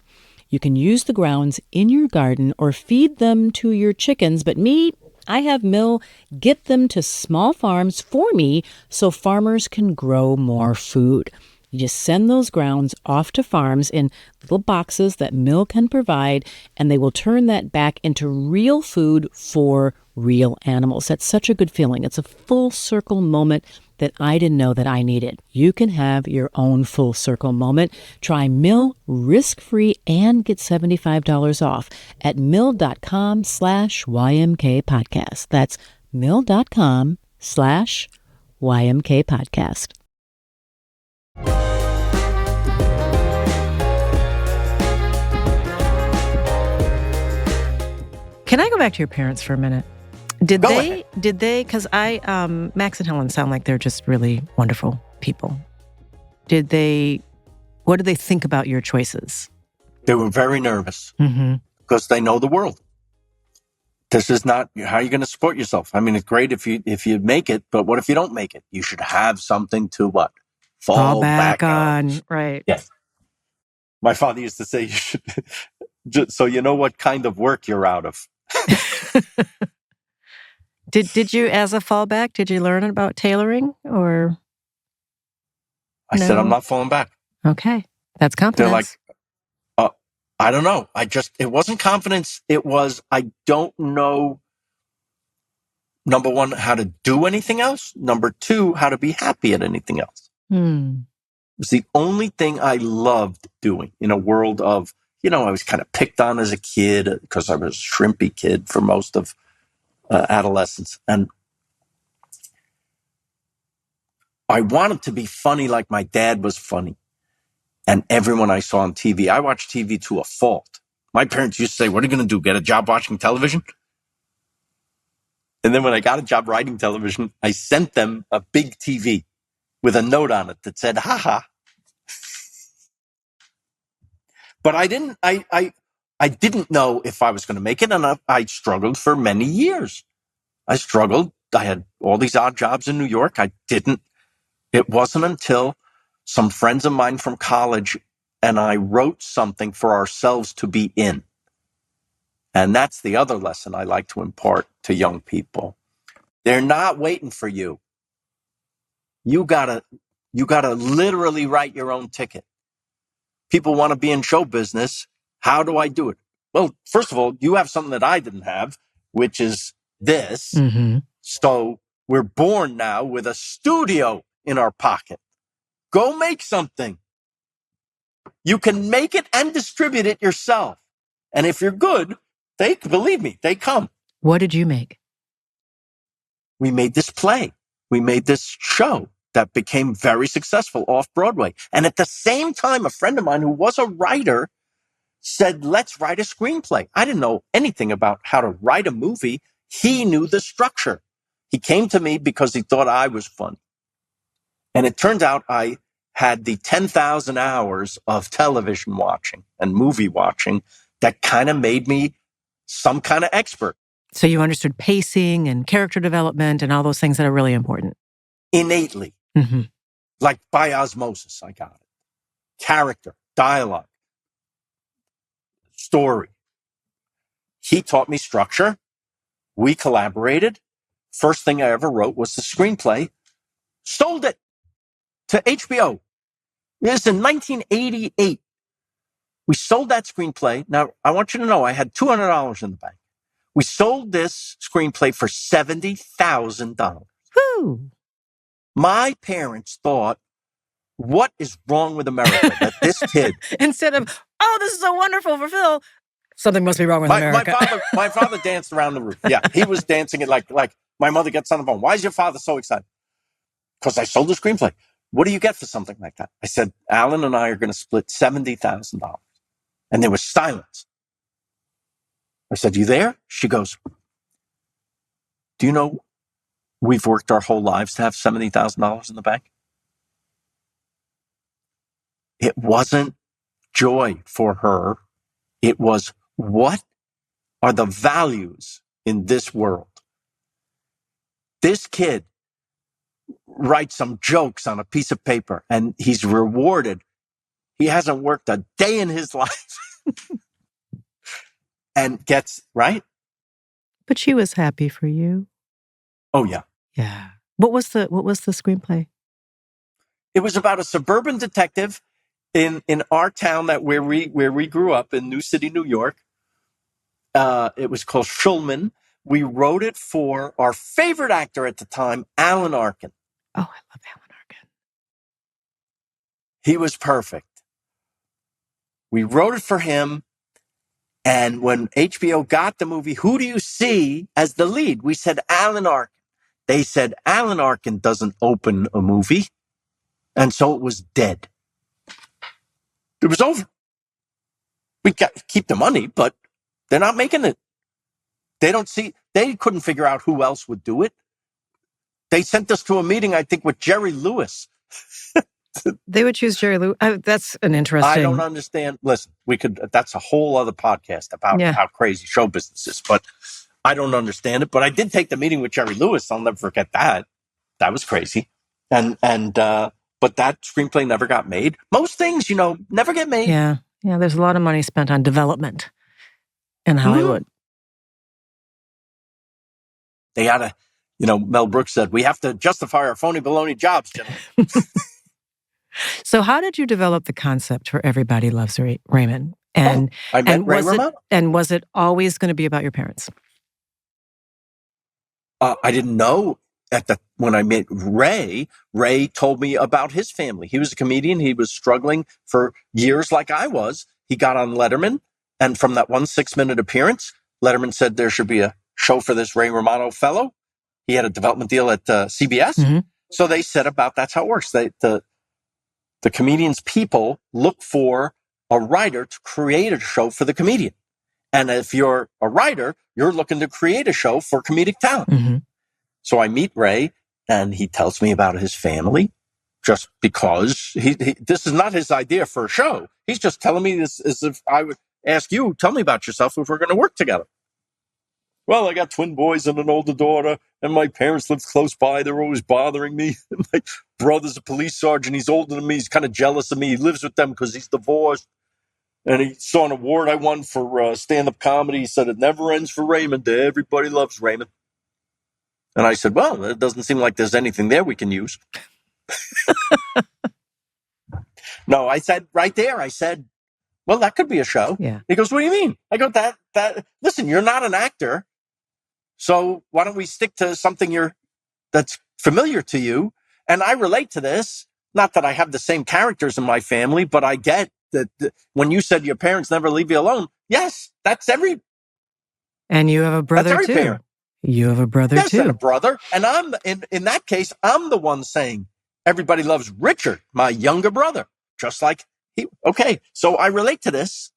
You can use the grounds in your garden or feed them to your chickens, but me, I have Mill get them to small farms for me so farmers can grow more food. You just send those grounds off to farms in little boxes that Mill can provide, and they will turn that back into real food for real animals. That's such a good feeling. It's a full circle moment that I didn't know that I needed. You can have your own full circle moment. Try Mill risk-free and get $75 off at mill.com/YMK podcast. That's mill.com/YMK podcast. Can I go back to your parents for a minute? Did Go they, ahead. because Max and Helen sound like they're just really wonderful people. What did they think about your choices? They were very nervous Mm-hmm. because they know the world. This is not how you're going to support yourself. I mean, it's great if you make it, but what if you don't make it? You should have something to what? Fall back on. on. Right. Yes. My father used to say, you should, so you know what kind of work you're out of. Did you, as a fallback, did you learn about tailoring or? I said, I'm not falling back. Okay. That's confidence. They're like, I don't know. It wasn't confidence. It was, I don't know, number one, how to do anything else. Number two, how to be happy at anything else. It was the only thing I loved doing in a world of, I was kind of picked on as a kid because I was a shrimpy kid for most of adolescence. And I wanted to be funny like my dad was funny. And everyone I saw on TV, I watched TV to a fault. My parents used to say, what are you going to do? Get a job watching television? And then when I got a job writing television, I sent them a big TV with a note on it that said, haha. But I didn't know if I was going to make it. And I struggled for many years. I struggled. I had all these odd jobs in New York. It wasn't until some friends of mine from college and I wrote something for ourselves to be in. And that's the other lesson I like to impart to young people. They're not waiting for you. You gotta literally write your own ticket. People want to be in show business. How do I do it? Well, first of all, you have something that I didn't have, which is this. Mm-hmm. So we're born now with a studio in our pocket. Go make something. You can make it and distribute it yourself. And if you're good, believe me, they come. What did you make? We made this play. We made this show that became very successful off Broadway. And at the same time, a friend of mine who was a writer said, let's write a screenplay. I didn't know anything about how to write a movie. He knew the structure. He came to me because he thought I was funny. And it turned out I had the 10,000 hours of television watching and movie watching that kind of made me some kind of expert. So you understood pacing and character development and all those things that are really important. Innately. Mm-hmm. Like by osmosis, I got it. Character, dialogue, story. He taught me structure. We collaborated. First thing I ever wrote was the screenplay. Sold it to HBO. This is in 1988. We sold that screenplay. Now, I want you to know I had $200 in the bank. We sold this screenplay for $70,000. Woo! My parents thought, what is wrong with America that this kid... Instead of, oh, this is so wonderful for Phil, something must be wrong with America. My father danced around the roof. Yeah, he was dancing it like my mother gets on the phone. Why is your father so excited? Because I sold the screenplay. What do you get for something like that? I said, Alan and I are going to split $70,000. And there was silence. I said, you there? She goes, do you know we've worked our whole lives to have $70,000 in the bank? It wasn't joy for her. It was, what are the values in this world? This kid writes some jokes on a piece of paper and he's rewarded. He hasn't worked a day in his life and gets, right? But she was happy for you. Oh, yeah. Yeah. What was the screenplay? It was about a suburban detective in our town where we grew up in New City, New York. It was called Schulman. We wrote it for our favorite actor at the time, Alan Arkin. Oh, I love Alan Arkin. He was perfect. We wrote it for him. And when HBO got the movie, who do you see as the lead? We said Alan Arkin. They said Alan Arkin doesn't open a movie. And so it was dead. It was over. We got to keep the money, but they're not making it. They couldn't figure out who else would do it. They sent us to a meeting, I think, with Jerry Lewis. They would choose Jerry Lewis. That's an interesting... I don't understand. Listen, that's a whole other podcast about how crazy show business is, but I don't understand it. But I did take the meeting with Jerry Lewis. I'll never forget that. That was crazy. But that screenplay never got made. Most things, never get made. Yeah. Yeah. There's a lot of money spent on development in Hollywood. They had Mel Brooks said, we have to justify our phony baloney jobs, gentlemen. So how did you develop the concept for Everybody Loves Raymond? And I met Ray Romano. And was it always going to be about your parents? I didn't know when I met Ray. Ray told me about his family. He was a comedian. He was struggling for years like I was. He got on Letterman. And from that 1 6-minute appearance, Letterman said there should be a show for this Ray Romano fellow. He had a development deal at CBS. Mm-hmm. So they set about, that's how it works. The comedian's people look for a writer to create a show for the comedian. And if you're a writer, you're looking to create a show for comedic talent. Mm-hmm. So I meet Ray, and he tells me about his family, just because this is not his idea for a show. He's just telling me this as if I would ask you, tell me about yourself if we're going to work together. Well, I got twin boys and an older daughter, and my parents lived close by. They're always bothering me. My brother's a police sergeant. He's older than me. He's kind of jealous of me. He lives with them because he's divorced. And he saw an award I won for stand-up comedy. He said, it never ends for Raymond. Everybody loves Raymond. And I said, well, it doesn't seem like there's anything there we can use. No, I said right there, I said, well, that could be a show. Yeah. He goes, what do you mean? I go, listen, you're not an actor. So why don't we stick to something that's familiar to you? And I relate to this. Not that I have the same characters in my family, but I get that when you said your parents never leave you alone. Yes, that's every. And you have a brother that's every too. Parent. You have a brother yes, too. And a brother. And I'm in that case, I'm the one saying everybody loves Richard, my younger brother, just like he. Okay, so I relate to this.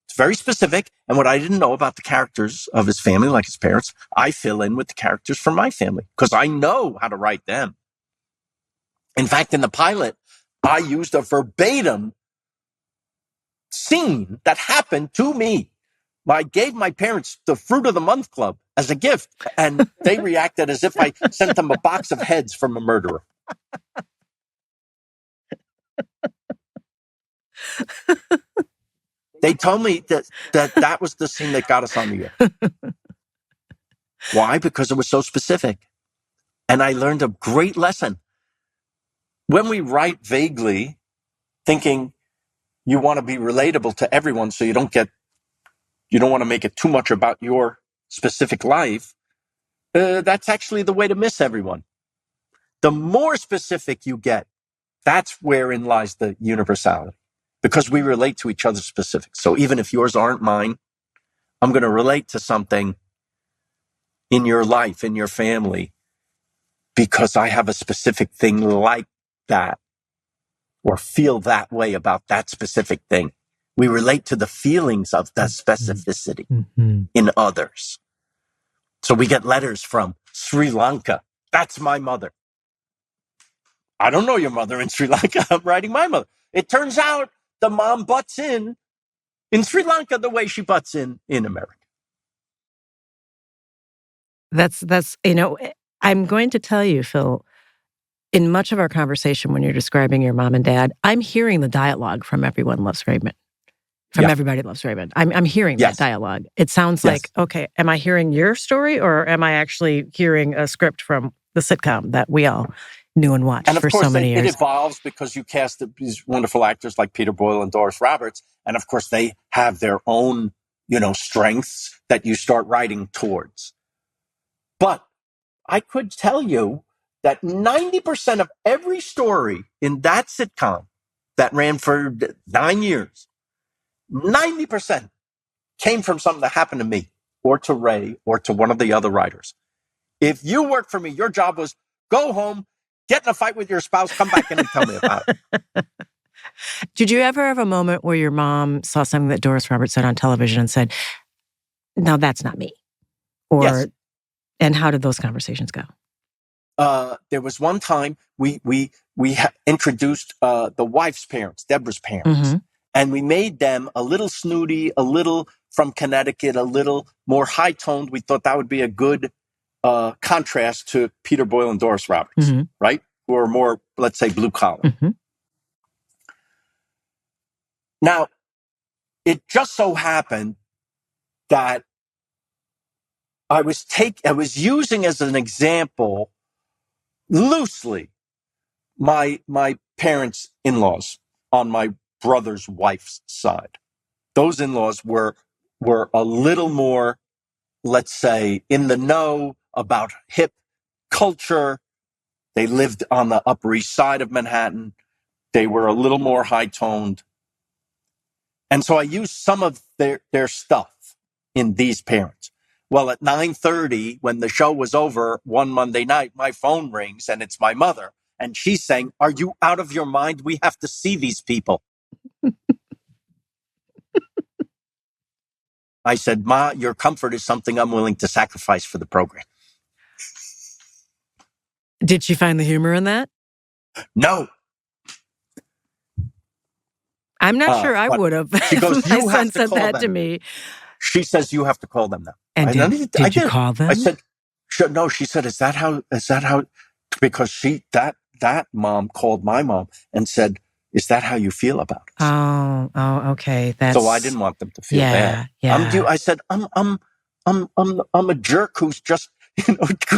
It's very specific. And what I didn't know about the characters of his family, like his parents, I fill in with the characters from my family because I know how to write them. In fact, in the pilot, I used a verbatim scene that happened to me. I gave my parents the Fruit of the Month Club as a gift, and they reacted as if I sent them a box of heads from a murderer. They told me that was the scene that got us on the air. Why? Because it was so specific. And I learned a great lesson. When we write vaguely, thinking you want to be relatable to everyone so you don't want to make it too much about your specific life, that's actually the way to miss everyone. The more specific you get, that's wherein lies the universality, because we relate to each other's specifics. So even if yours aren't mine, I'm going to relate to something in your life, in your family, because I have a specific thing like that or feel that way about that specific thing. We relate to the feelings of that specificity in others. So we get letters from Sri Lanka. That's my mother. I don't know your mother in Sri Lanka. I'm writing my mother. It turns out the mom butts in Sri Lanka the way she butts in America. That's, I'm going to tell you, Phil, in much of our conversation when you're describing your mom and dad, I'm hearing the dialogue from Everyone Loves Raymond. Everybody Loves Raymond. I'm hearing that dialogue. It sounds like, okay, am I hearing your story or am I actually hearing a script from the sitcom that we all knew and watched for so many years? It evolves because you cast these wonderful actors like Peter Boyle and Doris Roberts. And of course, they have their own, strengths that you start writing towards. But I could tell you that 90% of every story in that sitcom that ran for 9 years, 90% came from something that happened to me or to Ray or to one of the other writers. If you worked for me, your job was go home, get in a fight with your spouse, come back in and tell me about it. Did you ever have a moment where your mom saw something that Doris Roberts said on television and said, no, that's not me? Yes. And how did those conversations go? There was one time we introduced the wife's parents, Deborah's parents, and we made them a little snooty, a little from Connecticut, a little more high-toned. We thought that would be a good contrast to Peter Boyle and Doris Roberts, right? Who are more, let's say, blue-collar. Now, it just so happened that I was using as an example loosely my parents' in-laws on my brother's wife's side. Those in-laws were a little more, let's say, in the know about hip culture. They lived on the Upper East Side of Manhattan. They were a little more high-toned. And so I used some of their stuff in these parents. Well, at 9:30, when the show was over one Monday night, my phone rings and it's my mother. And she's saying, are you out of your mind? We have to see these people. I said, Ma, your comfort is something I'm willing to sacrifice for the program. Did she find the humor in that? No. I'm not sure I but would have. She goes, If my you son have to said call that them. to me. She says, you have to call them now. And I did you call them? I said, no, she said, is that how, because that mom called my mom and said, is that how you feel about us? Oh, okay. So I didn't want them to feel bad. Yeah. I said, I'm a jerk who's just,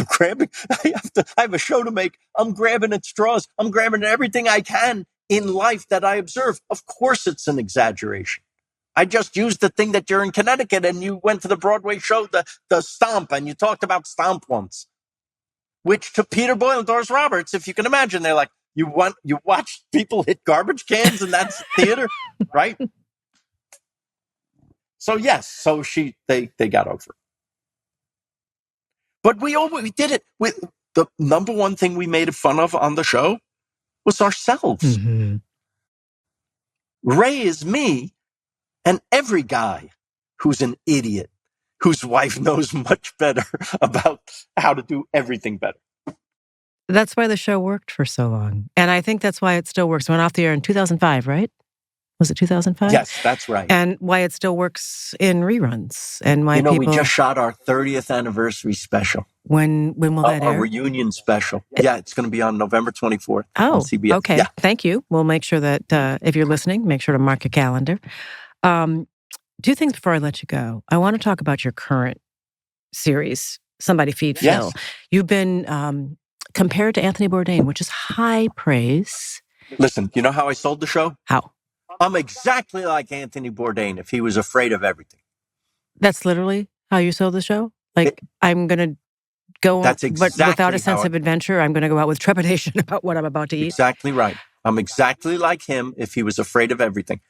grabbing. I have a show to make. I'm grabbing at straws. I'm grabbing at everything I can in life that I observe. Of course, it's an exaggeration. I just used the thing that you're in Connecticut and you went to the Broadway show, the Stomp, and you talked about Stomp once, which to Peter Boyle and Doris Roberts, if you can imagine, they're like, you watch people hit garbage cans and that's theater, right? So yes, so they got over it. But we did it with the number one thing we made fun of on the show was ourselves. Mm-hmm. Ray is me and every guy who's an idiot, whose wife knows much better about how to do everything better. That's why the show worked for so long. And I think that's why it still works. It went off the air in 2005, right? Was it 2005? Yes, that's right. And why it still works in reruns. And why we just shot our 30th anniversary special. When will that air? A reunion special. Yeah, it's going to be on November 24th on CBS. Okay. Yeah. Thank you. We'll make sure that if you're listening, make sure to mark your calendar. Two things before I let you go. I want to talk about your current series, Somebody Feed Phil. Yes. You've been compared to Anthony Bourdain, which is high praise. Listen, you know how I sold the show? How? I'm exactly like Anthony Bourdain if he was afraid of everything. That's literally how you sold the show? I'm going to go, that's exactly but without a sense of adventure, I'm going to go out with trepidation about what I'm about to eat. Exactly right. I'm exactly like him if he was afraid of everything.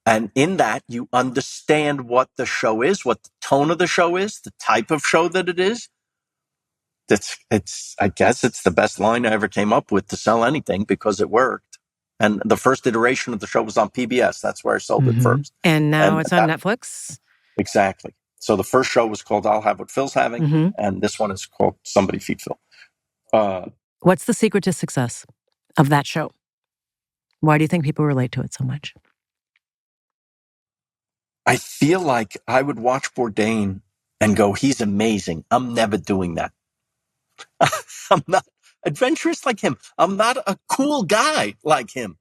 And in that, you understand what the show is, what the tone of the show is, the type of show that it is. I guess it's the best line I ever came up with to sell anything because it worked. And the first iteration of the show was on PBS. That's where I sold it first. And now it's on Netflix? Exactly. So the first show was called I'll Have What Phil's Having. And this one is called Somebody Feed Phil. What's the secret to success of that show? Why do you think people relate to it so much? I feel like I would watch Bourdain and go, he's amazing. I'm never doing that. I'm not adventurous like him. I'm not a cool guy like him.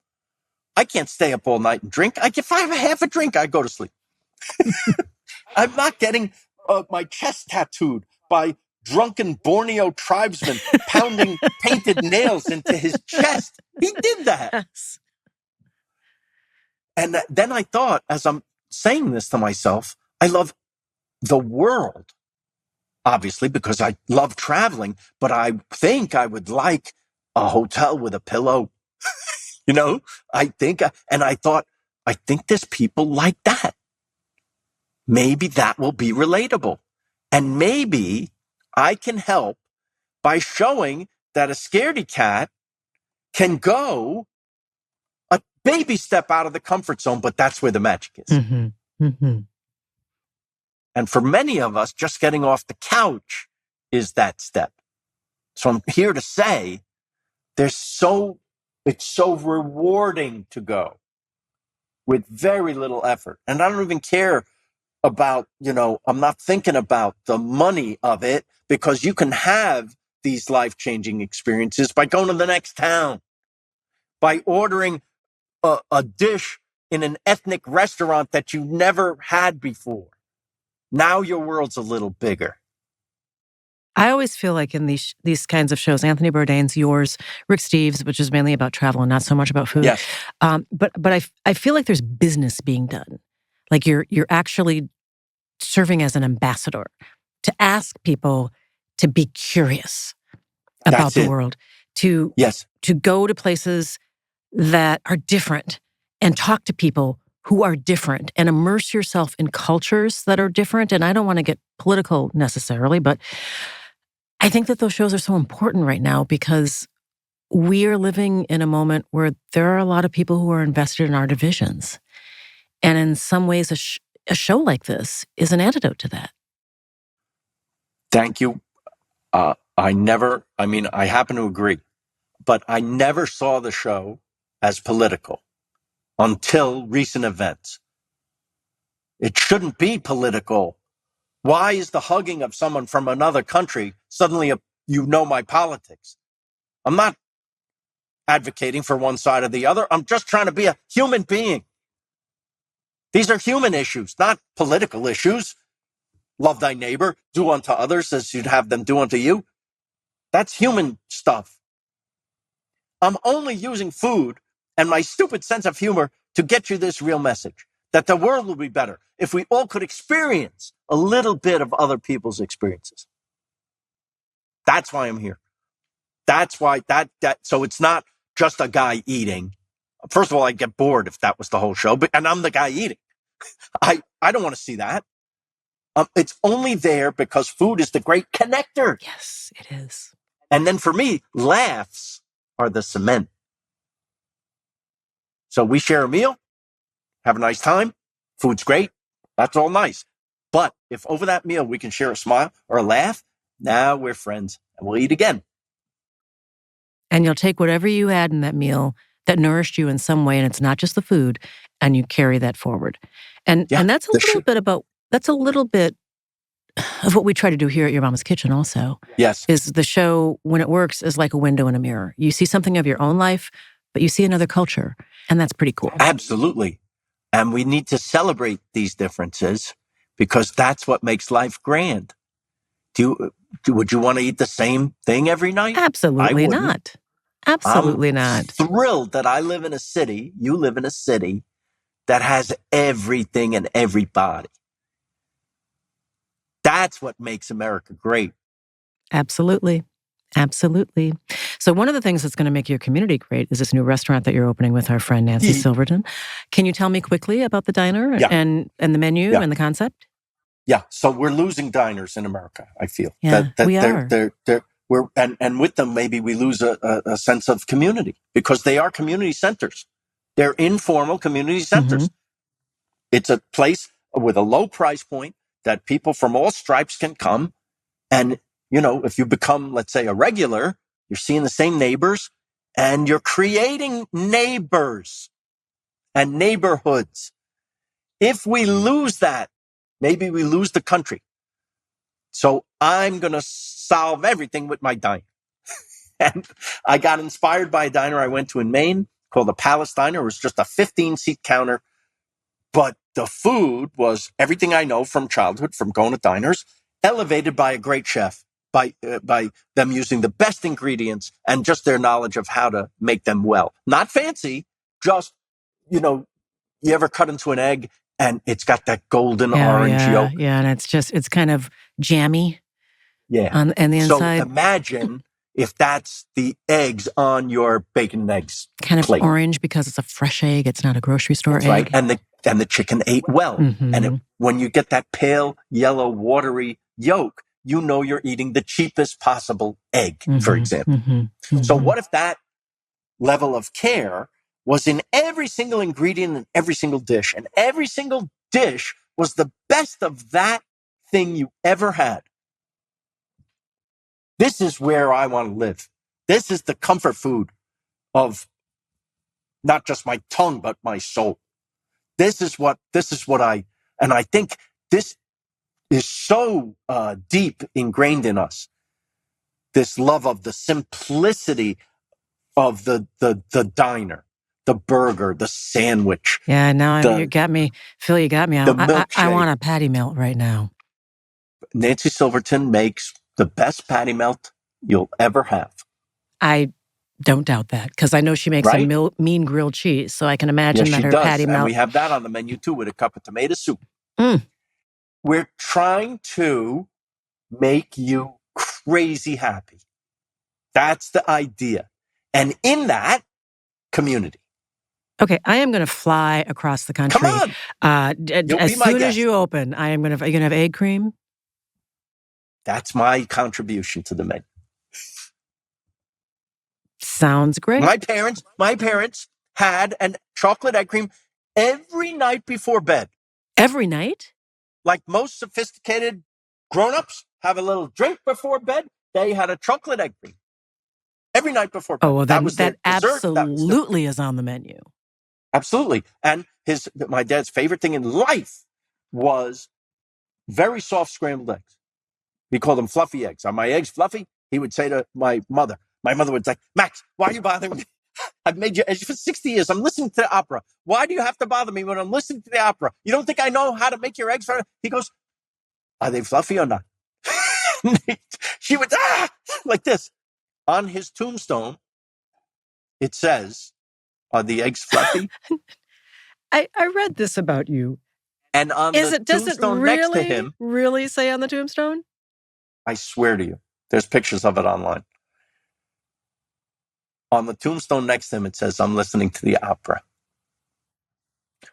I can't stay up all night and drink. If I have a half a drink, I go to sleep. I'm not getting my chest tattooed by drunken Borneo tribesmen pounding painted nails into his chest. He did that. Yes. And then I thought, as I'm saying this to myself, I love the world, obviously, because I love traveling, but I think I would like a hotel with a pillow. I think there's people like that. Maybe that will be relatable. And maybe I can help by showing that a scaredy cat can go a baby step out of the comfort zone, but that's where the magic is. And for many of us, just getting off the couch is that step. So I'm here to say it's so rewarding to go with very little effort. And I don't even care about, I'm not thinking about the money of it, because you can have these life-changing experiences by going to the next town, by ordering a dish in an ethnic restaurant that you never had before. Now your world's a little bigger. I always feel like in these kinds of shows, Anthony Bourdain's, yours, Rick Steves, which is mainly about travel and not so much about food. Yes. But I feel like there's business being done. Like you're actually serving as an ambassador to ask people to be curious about the world, to go to places that are different and talk to people who are different and immerse yourself in cultures that are different. And I don't want to get political necessarily, but I think that those shows are so important right now because we are living in a moment where there are a lot of people who are invested in our divisions. And in some ways, a show like this is an antidote to that. Thank you. I happen to agree, but I never saw the show as political until recent events. It shouldn't be political. Why is the hugging of someone from another country suddenly my politics? I'm not advocating for one side or the other. I'm just trying to be a human being. These are human issues, not political issues. Love thy neighbor, do unto others as you'd have them do unto you. That's human stuff. I'm only using food and my stupid sense of humor to get you this real message, that the world will be better if we all could experience a little bit of other people's experiences. That's why I'm here. That's why so it's not just a guy eating. First of all, I'd get bored if that was the whole show, and I'm the guy eating. I don't want to see that. It's only there because food is the great connector. Yes, it is. And then for me, laughs are the cement. So we share a meal, have a nice time, food's great, that's all nice. But if over that meal we can share a smile or a laugh, now we're friends and we'll eat again. And you'll take whatever you had in that meal that nourished you in some way, and it's not just the food, and you carry that forward. And that's a little bit of what we try to do here at Your Mama's Kitchen also. Yes. Is the show, when it works, is like a window in a mirror. You see something of your own life, but you see another culture, and that's pretty cool. Absolutely. And we need to celebrate these differences because that's what makes life grand. Would you want to eat the same thing every night? Absolutely not. Absolutely I'm not. Thrilled that I live in a city, you live in a city that has everything and everybody. That's what makes America great. Absolutely. Absolutely. So one of the things that's going to make your community great is this new restaurant that you're opening with our friend Nancy Silverton. Can you tell me quickly about the diner and the menu and the concept? Yeah. So we're losing diners in America, I feel. Yeah, we are. And with them, maybe we lose a sense of community because they are community centers. They're informal community centers. Mm-hmm. It's a place with a low price point that people from all stripes can come. And, if you become, let's say, a regular, you're seeing the same neighbors and you're creating neighbors and neighborhoods. If we lose that, maybe we lose the country. So I'm going to solve everything with my diner. And I got inspired by a diner I went to in Maine called the Palace Diner. It was just a 15-seat counter. But the food was everything I know from childhood, from going to diners, elevated by a great chef, by them using the best ingredients and just their knowledge of how to make them well. Not fancy, just, you ever cut into an egg and it's got that golden orange yolk? Yeah, and it's kind of jammy. Yeah. On the inside. So imagine if that's the eggs on your bacon and eggs kind of plate. Orange because it's a fresh egg. It's not a grocery store egg. Right. And the chicken ate well. Mm-hmm. And when you get that pale, yellow, watery yolk, you're eating the cheapest possible egg, for example. Mm-hmm. Mm-hmm. So what if that level of care was in every single ingredient in every single dish, and every single dish was the best of that thing you ever had? This is where I want to live. This is the comfort food of not just my tongue, but my soul. This is what and I think this is so deep ingrained in us. This love of the simplicity of the diner, the burger, the sandwich. Yeah, now you got me. Phil, you got me. I want a patty melt right now. Nancy Silverton makes the best patty melt you'll ever have. I don't doubt that because I know she makes a mean grilled cheese, so I can imagine that her patty melt. And we have that on the menu too with a cup of tomato soup. Mm. We're trying to make you crazy happy. That's the idea. And in that, community. Okay, I am going to fly across the country. Come on. As soon as you open, are you going to have egg cream? That's my contribution to the menu. Sounds great. My parents had an chocolate egg cream every night before bed. Every night? Like most sophisticated grown-ups have a little drink before bed. They had a chocolate egg cream every night before bed. Oh, well, That then was their that dessert. absolutely is on the menu. Absolutely. And my dad's favorite thing in life was very soft scrambled eggs. He called them fluffy eggs. Are my eggs fluffy? He would say to my mother would say, Max, why are you bothering me? I've made you for 60 years. I'm listening to the opera. Why do you have to bother me when I'm listening to the opera? You don't think I know how to make your eggs? He goes, are they fluffy or not? She would, like this. On his tombstone, it says, are the eggs fluffy? I read this about you. And on the Does it tombstone next to him, really say on the tombstone? I swear to you, there's pictures of it online. On the tombstone next to him, it says, I'm listening to the opera.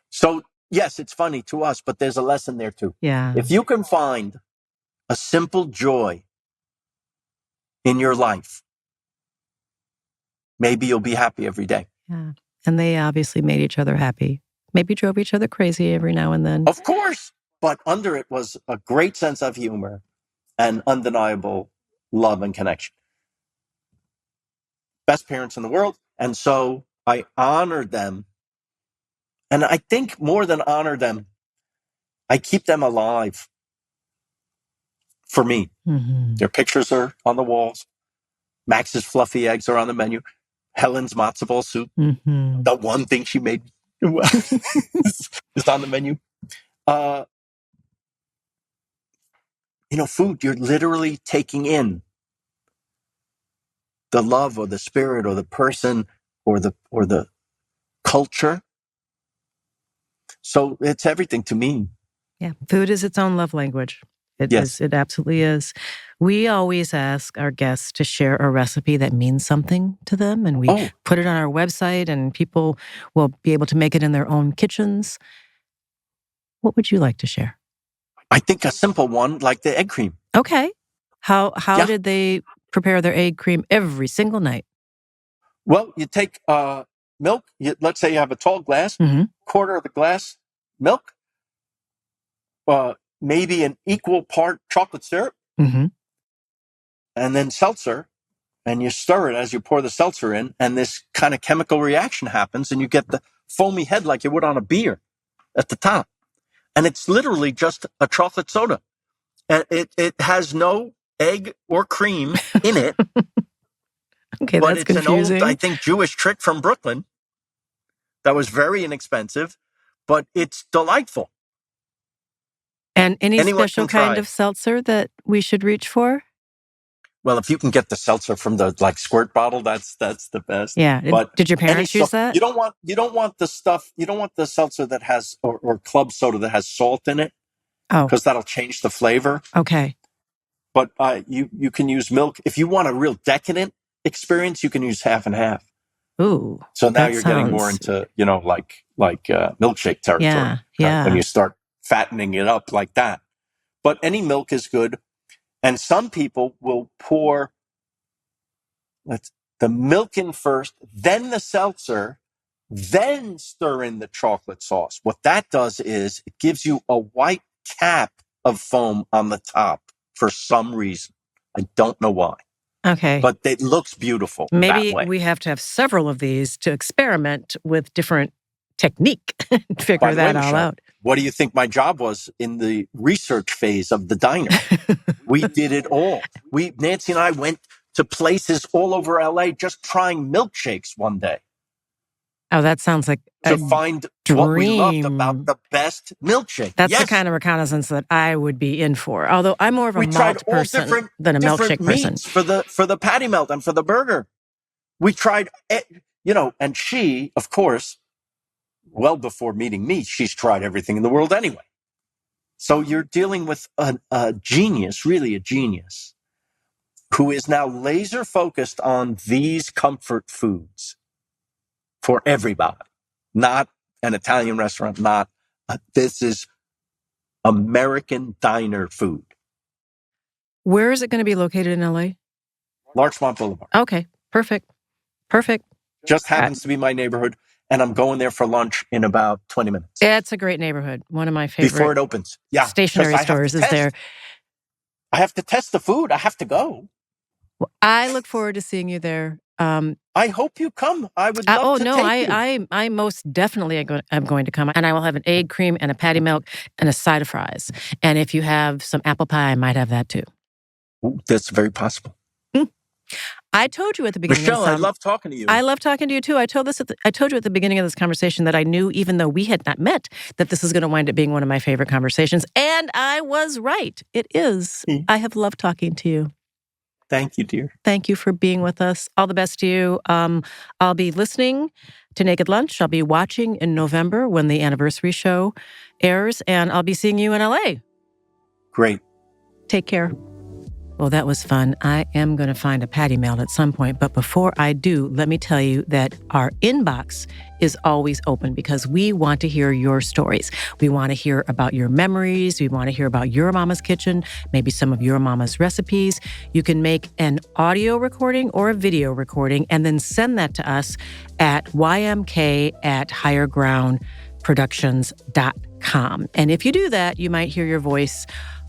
So, yes, it's funny to us, but there's a lesson there too. Yeah. If you can find a simple joy in your life, maybe you'll be happy every day. Yeah. And they obviously made each other happy. Maybe drove each other crazy every now and then. Of course. But under it was a great sense of humor and undeniable love and connection. Best parents in the world. And so I honored them. And I think more than honor them, I keep them alive for me. Mm-hmm. Their pictures are on the walls. Max's fluffy eggs are on the menu. Helen's matzo ball soup, Mm-hmm. the one thing she made, is on the menu. Food, you're literally taking in the love or the spirit or the person or the culture. So it's everything to me. Yeah. Food is its own love language. Yes. It absolutely is. We always ask our guests to share a recipe that means something to them, and we put it on our website, and people will be able to make it in their own kitchens. What would you like to share? I think a simple one, like the egg cream. Okay. How did they prepare their egg cream every single night? Well, you take milk. Let's say you have a tall glass, quarter of the glass milk, maybe an equal part chocolate syrup, and then seltzer, and you stir it as you pour the seltzer in, and this kind of chemical reaction happens, and you get the foamy head like you would on a beer at the top. And it's literally just a chocolate soda. And it has no egg or cream in it. Okay, but that's it's confusing. an old, I think, Jewish trick from Brooklyn that was very inexpensive, but it's delightful. And any special kind of seltzer that we should reach for? Well, if you can get the seltzer from the squirt bottle, that's the best. Yeah. But did your parents use that? You don't want the stuff. You don't want the seltzer that has or club soda that has salt in it. Oh, because that'll change the flavor. Okay. But you can use milk if you want a real decadent experience. You can use half and half. Ooh. So now you're getting more into milkshake territory. Yeah. When you start fattening it up like that. But any milk is good. And some people will pour the milk in first, then the seltzer, then stir in the chocolate sauce. What that does is it gives you a white cap of foam on the top for some reason. I don't know why. Okay. But it looks beautiful. Maybe that way. we have to have several of these to experiment with different technique and figure that all out. What do you think my job was in the research phase of the diner? We did it all. Nancy and I went to places all over LA just trying milkshakes one day. Oh, that sounds like to find dream. What we loved about the best milkshake. That's the kind of reconnaissance that I would be in for. Although I'm more of a malt person than a milkshake person. Meats for the patty melt and for the burger. We tried, and she, of course, well before meeting me, she's tried everything in the world anyway. So you're dealing with a genius, really a genius, who is now laser focused on these comfort foods for everybody. Not an Italian restaurant, this is American diner food. Where is it going to be located in LA? Larchmont Boulevard. Okay, perfect. Perfect. Just happens to be my neighborhood. And I'm going there for lunch in about 20 minutes. It's a great neighborhood. One of my favorite before it opens. Yeah. stationary stores is there. I have to test the food. I have to go. Well, I look forward to seeing you there. I hope you come. I would love to take you. I most definitely am going to come, and I will have an egg cream and a patty milk and a side of fries. And if you have some apple pie, I might have that too. Ooh, that's very possible. I told you at the beginning. Michele, I love talking to you. I love talking to you too. I told you at the beginning of this conversation that I knew, even though we had not met, that this is going to wind up being one of my favorite conversations, and I was right. It is. I have loved talking to you. Thank you, dear. Thank you for being with us. All the best to you. I'll be listening to Naked Lunch. I'll be watching in November when the anniversary show airs, and I'll be seeing you in LA. Great. Take care. Well, that was fun. I am going to find a patty melt at some point. But before I do, let me tell you that our inbox is always open because we want to hear your stories. We want to hear about your memories. We want to hear about your mama's kitchen, maybe some of your mama's recipes. You can make an audio recording or a video recording and then send that to us at ymk@highergroundproductions.com. And if you do that, you might hear your voice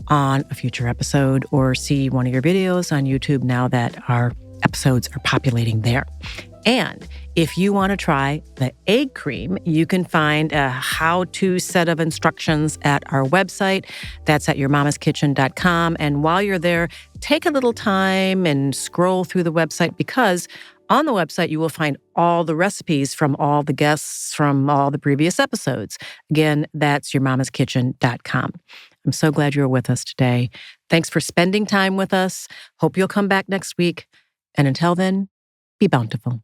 on a future episode or see one of your videos on YouTube now that our episodes are populating there. And if you want to try the egg cream, you can find a how-to set of instructions at our website. That's at yourmamaskitchen.com. And while you're there, take a little time and scroll through the website because on the website, you will find all the recipes from all the guests from all the previous episodes. Again, that's yourmamaskitchen.com. I'm so glad you're with us today. Thanks for spending time with us. Hope you'll come back next week. And until then, be bountiful.